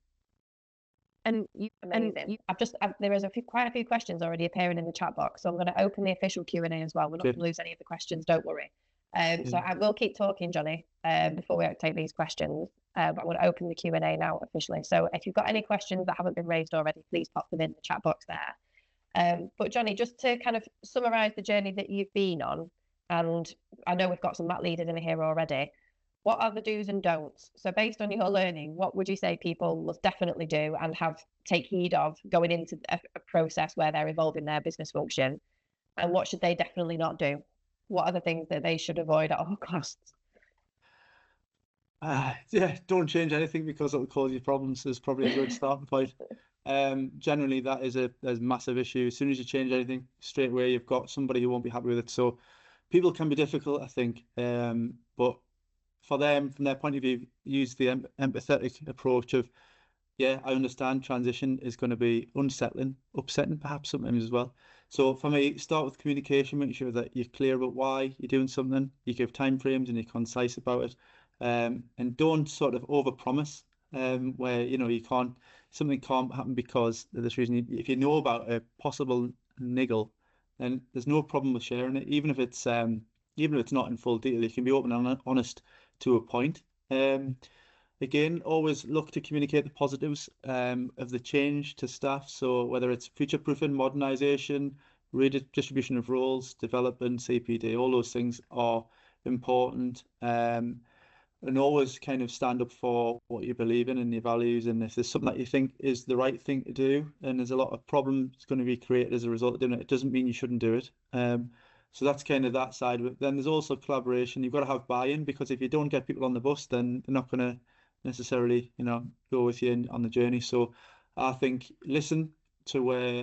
S1: Amazing. There is quite a few questions already appearing in the chat box, so I'm going to open the official Q&A as well. We're not going to lose any of the questions, don't worry. So I will keep talking, Jonny, before we take these questions. But I'm going to open the Q&A now officially. So if you've got any questions that haven't been raised already, please pop them in the chat box there. But Jonny, just to kind of summarise the journey that you've been on, and I know we've got some MAT leaders in here already, what are the do's and don'ts? So based on your learning, what would you say people must definitely do and take heed of going into a process where they're evolving their business function? And what should they definitely not do? What are the things that they should avoid at all costs?
S2: Don't change anything because it'll cause you problems is probably a good starting point. Generally, that is a massive issue. As soon as you change anything, straight away you've got somebody who won't be happy with it. So people can be difficult, I think. But for them, from their point of view, use the empathetic approach of, I understand transition is going to be unsettling, upsetting perhaps sometimes as well. So for me, start with communication, make sure that you're clear about why you're doing something, you give time frames and you're concise about it. And don't sort of overpromise where, something can't happen because of this reason. If you know about a possible niggle, then there's no problem with sharing it, even if it's not in full detail. You can be open and honest to a point. Again, always look to communicate the positives of the change to staff. So whether it's future-proofing, modernisation, redistribution of roles, development, CPD, all those things are important. And always kind of stand up for what you believe in and your values. And if there's something that you think is the right thing to do, and there's a lot of problems going to be created as a result of doing it, it doesn't mean you shouldn't do it. So that's kind of that side of it. Then there's also collaboration. You've got to have buy-in, because if you don't get people on the bus, then they're not going to necessarily, go with you on the journey. So I think listen to where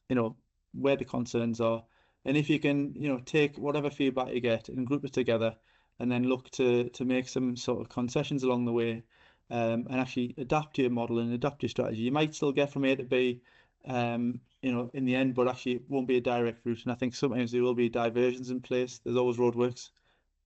S2: the concerns are. And if you can, take whatever feedback you get and group it together, and then look to make some sort of concessions along the way, and actually adapt your model and adapt your strategy. You might still get from A to B, in the end, but actually it won't be a direct route. And I think sometimes there will be diversions in place. There's always roadworks.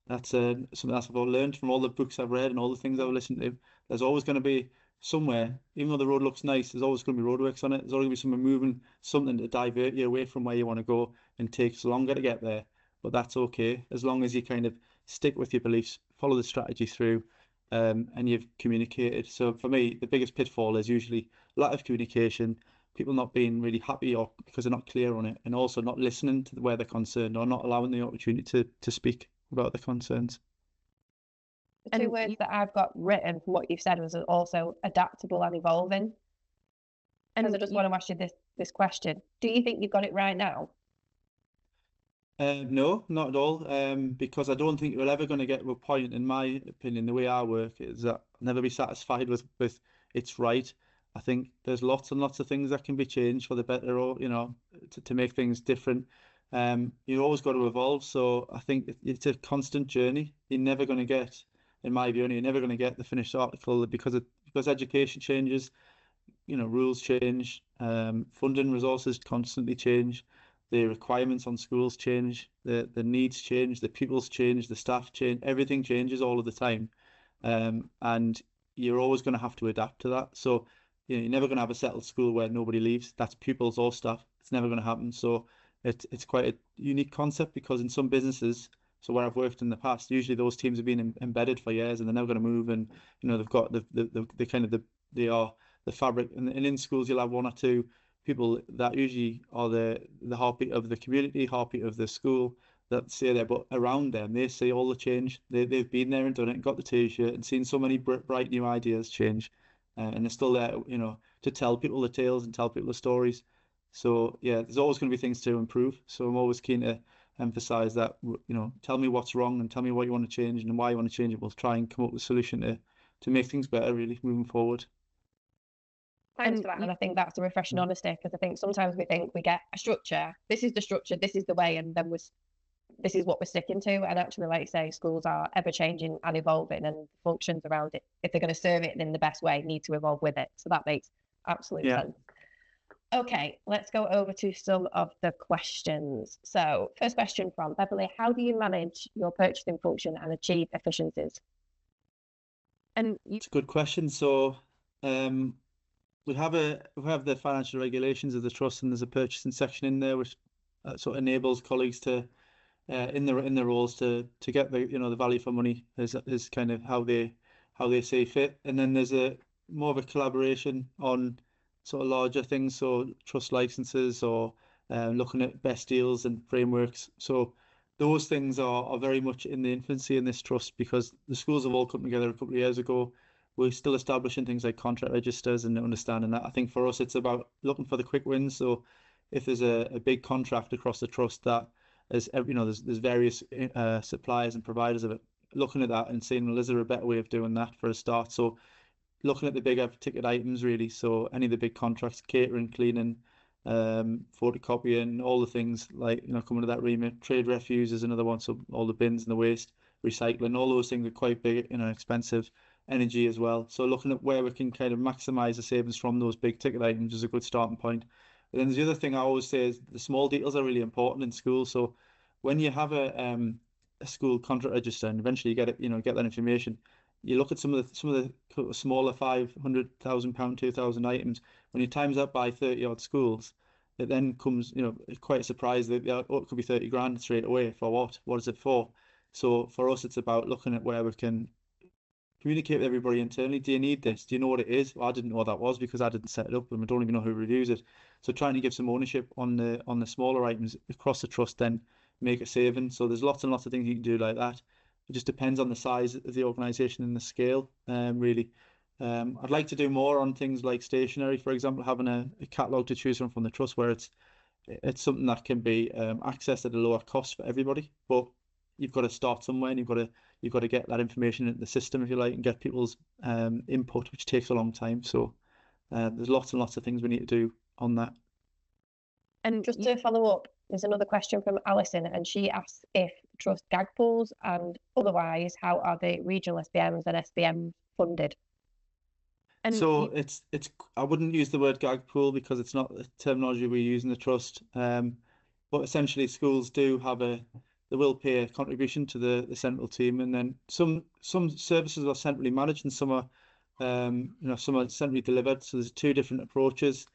S2: That's something that's I've learned from all the books I've read and all the things I've listened to. There's always going to be somewhere, even though the road looks nice, there's always going to be roadworks on it. There's always going to be someone moving something to divert you away from where you want to go, and takes longer to get there. But that's okay, as long as you kind of stick with your beliefs, follow the strategy through, and you've communicated. So for me, the biggest pitfall is usually lack of communication, people not being really happy or because they're not clear on it, and also not listening to where they're concerned or not allowing the opportunity to speak about the concerns.
S1: The two words that I've got written from what you've said was also adaptable and evolving. And I just want to ask you this question. Do you think you've got it right now?
S2: No, not at all. Because I don't think you're ever going to get to a point, in my opinion, the way I work is that I'll never be satisfied with it's right. I think there's lots and lots of things that can be changed for the better, or to make things different. You've always got to evolve. So I think it's a constant journey. You're never going to get, in my view, you're never going to get the finished article because education changes, rules change, funding resources constantly change, the requirements on schools change, the needs change, the pupils change, the staff change, everything changes all of the time, and you're always going to have to adapt to that. So you're never going to have a settled school where nobody leaves. That's pupils or staff. It's never going to happen. So it's quite a unique concept, because in some businesses, so where I've worked in the past, usually those teams have been embedded for years and they're never going to move, and they've got the kind of they are the fabric, and in schools you'll have one or two people that usually are the heartbeat of the community, heartbeat of the school, that say there, but around them they see all the change. They've been there and done it and got the t-shirt and seen so many bright new ideas change, and they're still there, to tell people the tales and tell people the stories. So yeah, there's always going to be things to improve. So I'm always keen to emphasize that, tell me what's wrong and tell me what you want to change and why you want to change it. We'll try and come up with a solution to make things better, really, moving forward.
S1: Thanks for that. And I think that's a refreshing honesty, because I think sometimes we think we get a structure, this is the structure, this is the way, and then this is what we're sticking to. And actually, like you say, schools are ever changing and evolving, and functions around it, if they're going to serve it in the best way, need to evolve with it. So that makes absolute sense. Okay, let's go over to some of the questions. So first question from Beverly: how do you manage your purchasing function and achieve efficiencies?
S2: It's a good question. So we have the financial regulations of the trust, and there's a purchasing section in there which sort of enables colleagues to in their roles to get the value for money is kind of how they see fit. And then there's more of a collaboration on sort of larger things, so trust licenses or looking at best deals and frameworks. So those things are very much in the infancy in this trust, because the schools have all come together a couple of years ago. We're still establishing things like contract registers and understanding that. I think for us, it's about looking for the quick wins. So if there's a big contract across the trust that is, there's various suppliers and providers of it, looking at that and saying, well, is there a better way of doing that for a start? So looking at the bigger ticket items, really. So any of the big contracts, catering, cleaning, photocopying, all the things like, coming to that remit. Trade refuse is another one. So all the bins and the waste, recycling, all those things are quite big, expensive. Energy as well. So looking at where we can kind of maximize the savings from those big ticket items is a good starting point. And then the other thing I always say is the small details are really important in school. So when you have a school contract register and eventually you get it, get that information, you look at some of the smaller £500,000, 2,000 items. When you times that by 30 odd schools, it then comes, quite a surprise that it could be 30 grand straight away. For what? What is it for? So for us, it's about looking at where we can communicate with everybody internally. Do you need this? Do you know what it is? Well, I didn't know what that was because I didn't set it up, and I don't even know who reviews it. So trying to give some ownership on the smaller items across the trust, then make a saving. So there's lots and lots of things you can do like that. It just depends on the size of the organisation and the scale, really. I'd like to do more on things like stationery, for example, having a catalogue to choose from the trust, where it's something that can be accessed at a lower cost for everybody. But you've got to start somewhere, and you've got to get that information into the system, if you like, and get people's input, which takes a long time. So there's lots and lots of things we need to do on that.
S1: And just to follow up, there's another question from Alison, and she asks if trust gag pools, and otherwise, how are the regional SBMs and SBM funded?
S2: And so it's I wouldn't use the word gag pool because it's not the terminology we use in the trust. But essentially, schools do have they will pay a contribution to the central team, and then some services are centrally managed and some are some are centrally delivered. So there's two different approaches.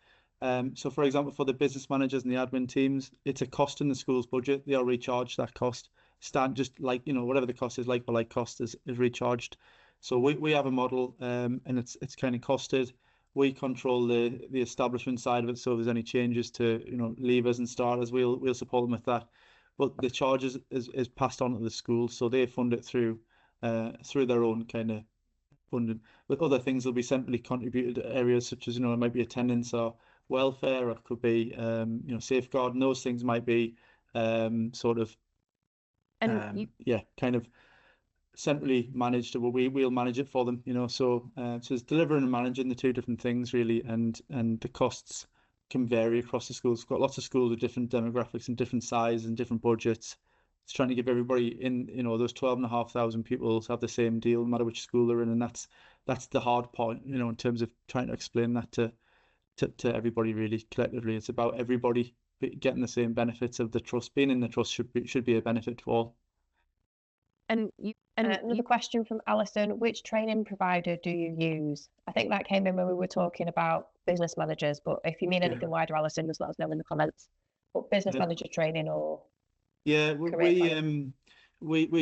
S2: So for example, for the business managers and the admin teams, it's a cost in the school's budget. They are recharged that cost. Just like whatever the cost is, like for like cost is recharged. So we have a model, and it's kind of costed. We control the establishment side of it. So if there's any changes to leavers and starters, we'll support them with that. But the charge is passed on to the school, so they fund it through their own kind of funding. With other things, they'll be centrally contributed to areas such as it might be attendance or welfare, or it could be safeguarding. Those things might be sort of kind of centrally managed, or we'll manage it for them. So it's delivering and managing the two different things really, and the costs can vary across the schools. We've got lots of schools with different demographics and different sizes and different budgets. It's trying to give everybody in those 12,500 pupils have the same deal no matter which school they're in, and that's the hard part in terms of trying to explain that to everybody really collectively. It's about everybody getting the same benefits of the trust. Being in the trust should be a benefit to all.
S1: And another question from Alison: which training provider do you use? I think that came in when we were talking about business managers, but if you mean anything wider, Alison, just let us know in the comments. But business manager training or
S2: we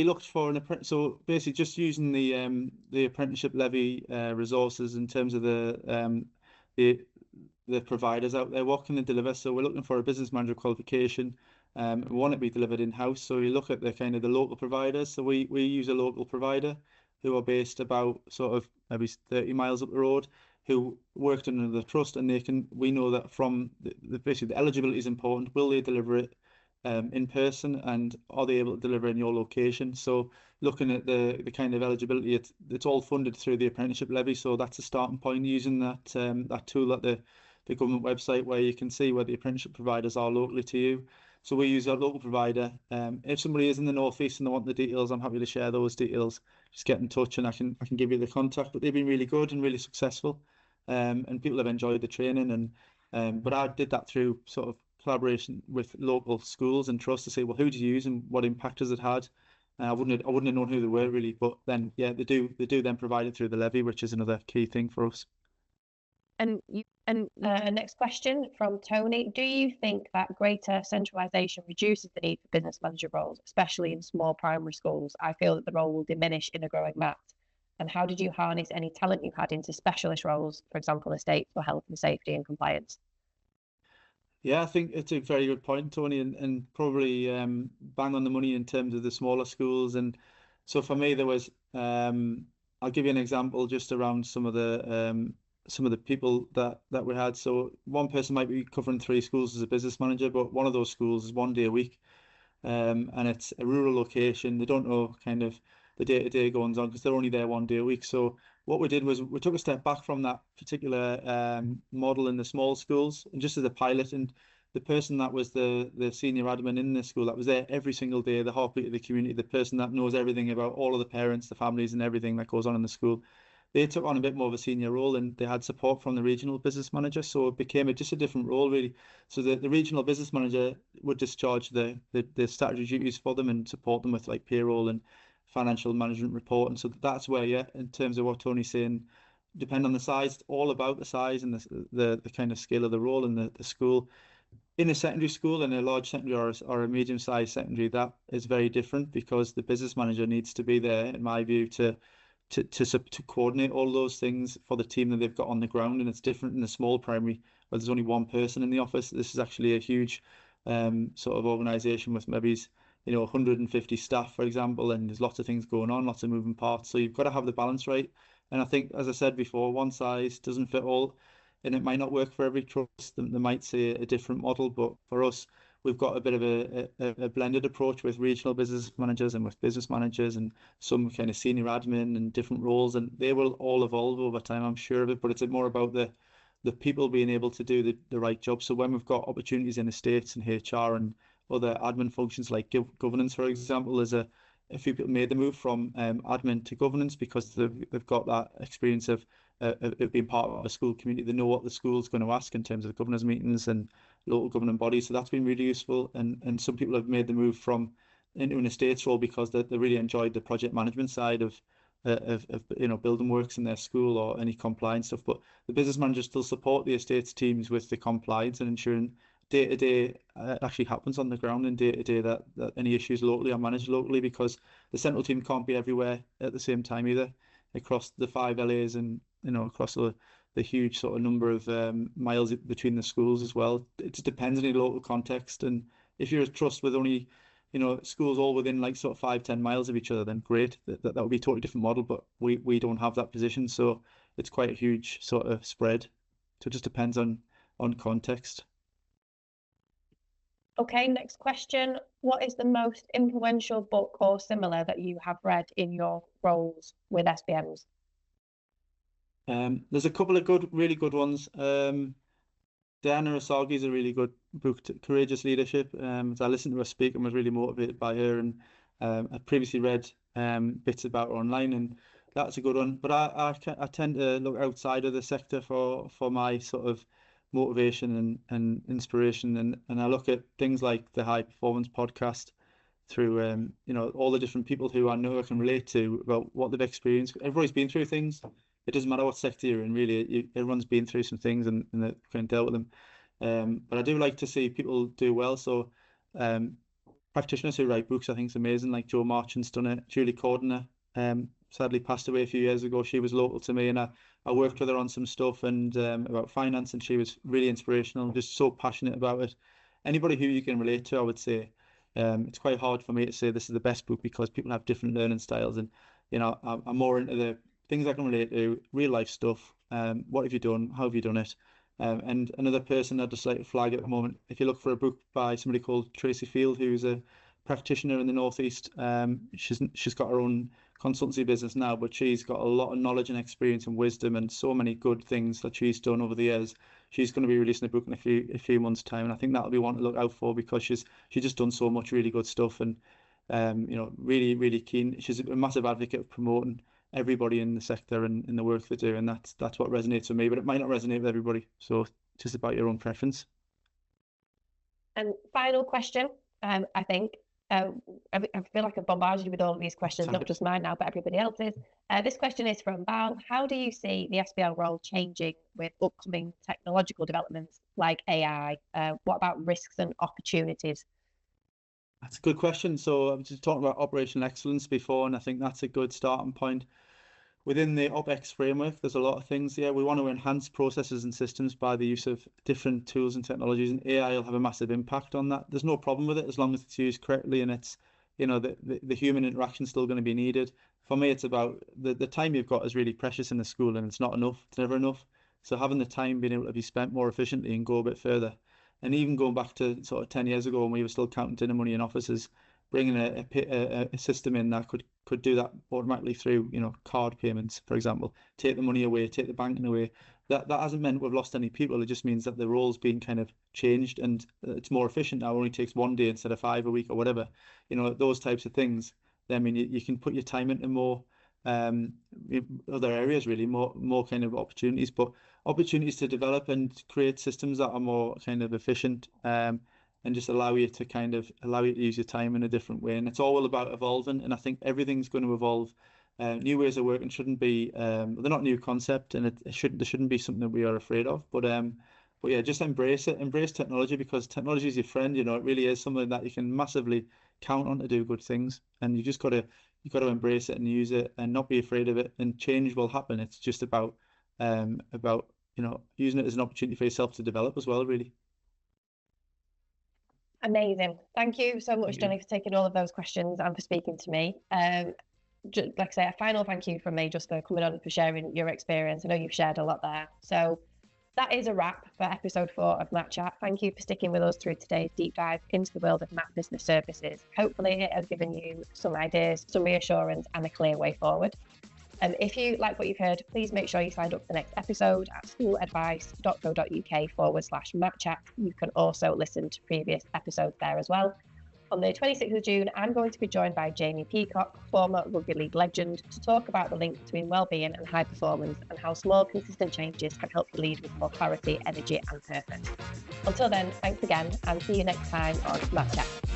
S2: looked for an apprentice. So basically, just using the apprenticeship levy resources in terms of the providers out there. What can they deliver? So we're looking for a business manager qualification. We want it to be delivered in-house. So you look at the kind of the local providers. So we use a local provider who are based about sort of maybe 30 miles up the road, who worked under the trust, and we know that from basically the eligibility is important. Will they deliver it? in person, and are they able to deliver in your location? So looking at the kind of eligibility, it's all funded through the apprenticeship levy. So that's a starting point, using that tool at the government website, where you can see where the apprenticeship providers are locally to you. So we use our local provider. If somebody is in the northeast and they want the details, I'm happy to share those details. Just get in touch and I can give you the contact. But they've been really good and really successful, and people have enjoyed the training. But I did that through sort of collaboration with local schools and trusts to say, well, who do you use and what impact has it had? I wouldn't have known who they were really, but then yeah, they do then provide it through the levy, which is another key thing for us.
S1: Next question from Tony. Do you think that greater centralisation reduces the need for business manager roles, especially in small primary schools? I feel that the role will diminish in a growing MAT. And how did you harness any talent you had into specialist roles, for example, estates or health and safety and compliance?
S2: Yeah, I think it's a very good point, Tony, and probably bang on the money in terms of the smaller schools. And so for me, there was I'll give you an example just around some of the people that we had. So one person might be covering 3 schools as a business manager, but one of those schools is 1 day a week, and it's a rural location. They don't know kind of the day-to-day goings on because they're only there 1 day a week. So what we did was we took a step back from that particular model in the small schools, and just as a pilot. And the person that was the senior admin in the school, that was there every single day, the heartbeat of the community, the person that knows everything about all of the parents, the families, and everything that goes on in the school, they took on a bit more of a senior role, and they had support from the regional business manager. So it became just a different role, really. So the regional business manager would discharge the statutory duties for them and support them with like payroll and financial management report. And so that's where, yeah, in terms of what Tony's saying, depend on the size, it's all about the size and the kind of scale of the role in the school. In a secondary school, in a large secondary or a medium-sized secondary, that is very different, because the business manager needs to be there, in my view, to coordinate all those things for the team that they've got on the ground. And it's different in a small primary where there's only one person in the office. This is actually a huge sort of organization with maybe 150 staff, for example, and there's lots of things going on, lots of moving parts. So you've got to have the balance right. And I think, as I said before, one size doesn't fit all, and it might not work for every trust. They might say a different model, but for us, we've got a bit of a blended approach with regional business managers and with business managers and some kind of senior admin and different roles, and they will all evolve over time, I'm sure of it. But it's more about the people being able to do the right job. So when we've got opportunities in estates and HR and other admin functions like governance, for example, there's a few people made the move from admin to governance because they've got that experience of being part of a school community. They know what the school's going to ask in terms of governors meetings and local governing bodies. So that's been really useful. And some people have made the move into an estates role because they really enjoyed the project management side of building works in their school or any compliance stuff. But the business managers still support the estates teams with the compliance and ensuring day to day actually happens on the ground, and day to day that any issues locally are managed locally, because the central team can't be everywhere at the same time either, across the 5 LAs and across the huge sort of number of miles between the schools as well. It just depends on the local context. And if you're a trust with only schools all within like sort of 5-10 miles of each other, then great, that would be a totally different model. But we don't have that position, so it's quite a huge sort of spread. So it just depends on context.
S1: Okay, next question. What is the most influential book or similar that you have read in your roles with SBMs?
S2: There's a couple of really good ones. Diana Asagi is a really good book, Courageous Leadership. As I listened to her speak and was really motivated by her, and I previously read bits about her online, and that's a good one. But I tend to look outside of the sector for my sort of motivation and inspiration, and I look at things like the High Performance podcast through all the different people who I know I can relate to about what they've experienced. Everybody's been through things. It doesn't matter what sector you're in, really. Everyone's been through some things and they kind of dealt with them. But I do like to see people do well. So practitioners who write books, I think, is amazing. Like Joe Marchant's done it. Julie Cordner sadly passed away a few years ago. She was local to me, and I worked with her on some stuff and about finance, and she was really inspirational and just so passionate about it. Anybody who you can relate to, I would say. It's quite hard for me to say this is the best book because people have different learning styles, and I'm more into the things I can relate to, real life stuff. What have you done? How have you done it? And another person I'd just like to flag at the moment, if you look for a book by somebody called Tracy Field, who's a practitioner in the Northeast, she's got her own consultancy business now, but she's got a lot of knowledge and experience and wisdom and so many good things that she's done over the years. She's going to be releasing a book in a few months' time, and I think that'll be one to look out for because she's just done so much really good stuff and really, really keen. She's a massive advocate of promoting everybody in the sector and in the work they do, and that's what resonates with me, but it might not resonate with everybody. So it's just about your own preference.
S1: And final question, I think. I feel like I've bombarded you with all of these questions, not just mine now, but everybody else's. This question is from Bal. How do you see the SBL role changing with upcoming technological developments like AI? What about risks and opportunities?
S2: That's a good question. So I was just talking about operational excellence before, and I think that's a good starting point. Within the OpEx framework, there's a lot of things here. We want to enhance processes and systems by the use of different tools and technologies, and AI will have a massive impact on that. There's no problem with it as long as it's used correctly and it's, the human interaction is still going to be needed. For me, it's about the time you've got is really precious in the school, and it's not enough. It's never enough. So having the time being able to be spent more efficiently and go a bit further. And even going back to sort of 10 years ago when we were still counting dinner money in offices, bringing a system in that could do that automatically through card payments, for example, take the money away, take the banking away. That hasn't meant we've lost any people. It just means that the role's been kind of changed and it's more efficient now. It only takes 1 day instead of 5 a week or whatever. Those types of things. I mean, you can put your time into more other areas, really, more kind of opportunities, but opportunities to develop and create systems that are more kind of efficient. And just allow you to use your time in a different way. And it's all about evolving. And I think everything's going to evolve. New ways of working shouldn't be, they're not new concept, and there shouldn't be something that we are afraid of. But yeah, just embrace it. Embrace technology because technology is your friend. It really is something that you can massively count on to do good things. And you got to embrace it and use it and not be afraid of it. And change will happen. It's just about using it as an opportunity for yourself to develop as well, really.
S1: Amazing. Thank you so much, Jonny, for taking all of those questions and for speaking to me. Like I say, a final thank you from me just for coming on and for sharing your experience. I know you've shared a lot there. So that is a wrap for episode 4 of MATChat. Thank you for sticking with us through today's deep dive into the world of MAT Business Services. Hopefully it has given you some ideas, some reassurance and a clear way forward. If you like what you've heard, please make sure you sign up for the next episode at schooladvice.co.uk/MATChat. You can also listen to previous episodes there as well. On the 26th of June, I'm going to be joined by Jamie Peacock, former rugby league legend, to talk about the link between well-being and high performance and how small, consistent changes can help you lead with more clarity, energy and purpose. Until then, thanks again and see you next time on MATChat.